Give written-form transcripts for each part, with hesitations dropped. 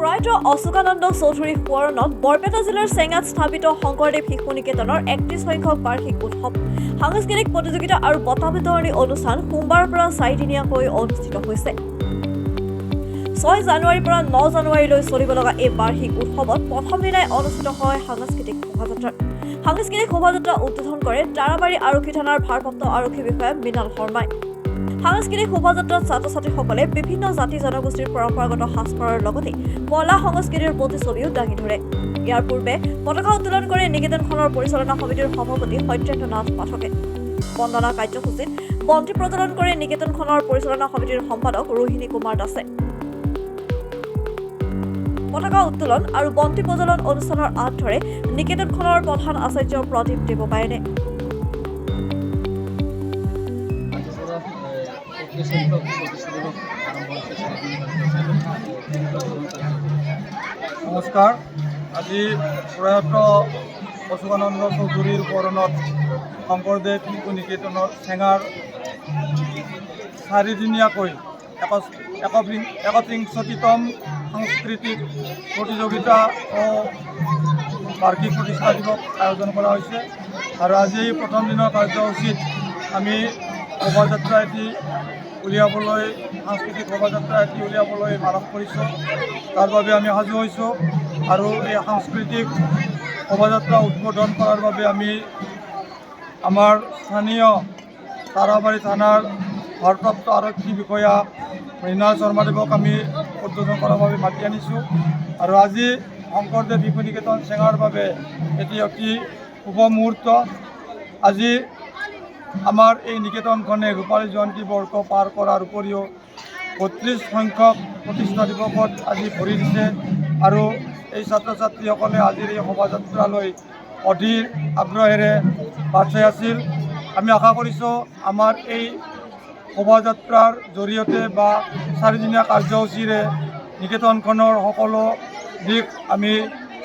প্ৰয়াত অশোকানন্দ চৌধুৰী সোঁৱৰণত বৰপেটা জিলাৰ চেঙাত স্থাপিত শংকৰদেৱ শিশু নিকেতনৰ ৩১ সংখ্যক বাৰ্ষিক উৎসৱ সাংস্কৃতিক প্ৰতিযোগিতা আৰু বঁটা বিতৰণী অনুষ্ঠান সোমবাৰৰ পৰা 4 দিনীয়াকৈ অনুষ্ঠিত হৈছে। 6 জানুৱাৰীৰ পৰা 9 জানুৱাৰীলৈ চলিব লগা এই বাৰ্ষিক উৎসৱত প্ৰথম দিনাই অনুষ্ঠিত হয় সাংস্কৃতিক শোভাযাত্ৰা। সাংস্কৃতিক শোভাযাত্ৰা উদ্বোধন কৰে তাৰাবাৰী আৰক্ষী থানাৰ ভাৰপ্ৰাপ্ত আৰক্ষী বিষয়া মৃণাল শৰ্মাই। সাংস্কৃতিক শোভাযাত্ৰাত ছাত্ৰ-ছাত্ৰীসকলে বিভিন্ন জাতি জনগোষ্ঠীৰ পৰম্পৰাগত সাজপাৰৰ লগতে কলা সংস্কৃতিৰ প্ৰতিচ্ছবিও দাঙি ধৰে। ইয়াৰ পূৰ্বে পতাকা উত্তোলন কৰে নিকেতনখনৰ পৰিচালনা সমিতিৰ সভাপতি সত্যেন্দ্ৰ নাথ পাঠকে। বন্দনা কাৰ্যসূচীত বন্তি প্ৰজ্বলন কৰে নিকেতনখনৰ পৰিচালনা সমিতিৰ সম্পাদক ৰোহিণী কুমাৰ দাসে। পতাকা উত্তোলন আৰু বন্তি প্ৰজ্বলন অনুষ্ঠানৰ আঁত ধৰে নিকেতনখনৰ প্ৰধান আচাৰ্য প্ৰদীপ দেৱপায়নে। নমস্কাৰ। আজি প্ৰয়াত অশোকানন্দ চৌধুৰীৰ সোঁৱৰণত শংকৰদেৱ শিশু নিকেতনৰ চেঙাৰ 4 দিনীয়াকৈ 31তম সাংস্কৃতিক প্ৰতিযোগিতা ও বাৰ্ষিক প্ৰতিষ্ঠা দিৱস আয়োজন কৰা হৈছে। আৰু আজি প্ৰথম দিনৰ কাৰ্যসূচীত আমি শোভাযাত্ৰা এটি উলিয়াবলৈ সাংস্কৃতিক শোভাযাত্ৰা এটি উলিয়াবলৈ আৰম্ভ কৰিছোঁ। তাৰ বাবে আমি সাজু হৈছোঁ আৰু এই সাংস্কৃতিক শোভাযাত্ৰা উদ্বোধন কৰাৰ বাবে আমি আমাৰ স্থানীয় তাৰাবাৰী থানাৰ ভাৰপ্ৰাপ্ত আৰক্ষী বিষয়া মৃণাল শৰ্মাদেৱক আমি উদ্বোধন কৰাৰ বাবে মাতি আনিছোঁ। আৰু আজি শংকৰদেৱ শিশু নিকেতন চেঙাৰ বাবে এটি অতি শুভ মুহূৰ্ত। আজি আমাৰ এই নিকেতনখনে ৰূপালী জয়ন্তী বৰ্ষ পাৰ কৰাৰ উপৰিও ৩২ সংখ্যক প্ৰতিষ্ঠা দিৱসত আজি ভৰি দিছে। আৰু এই ছাত্ৰ ছাত্ৰীসকলে আজিৰ এই শোভাযাত্ৰালৈ অধীৰ আগ্ৰহেৰে বাট চাই আছিল। আমি আশা কৰিছোঁ আমাৰ এই শোভাযাত্ৰাৰ জৰিয়তে বা 4 দিনীয়া কাৰ্যসূচীৰে নিকেতনখনৰ সকলো দিশ আমি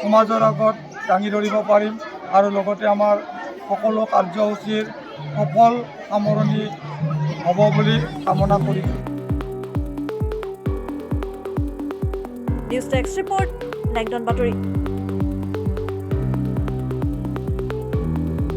সমাজৰ আগত দাঙি ধৰিব পাৰিম আৰু লগতে আমাৰ সকলো কাৰ্যসূচীৰ সফল সামৰণি হ'ব বুলি কামনা কৰিছোঁ। নিউজ ডেস্ক ৰিপৰ্ট, লেংডন বাতৰি।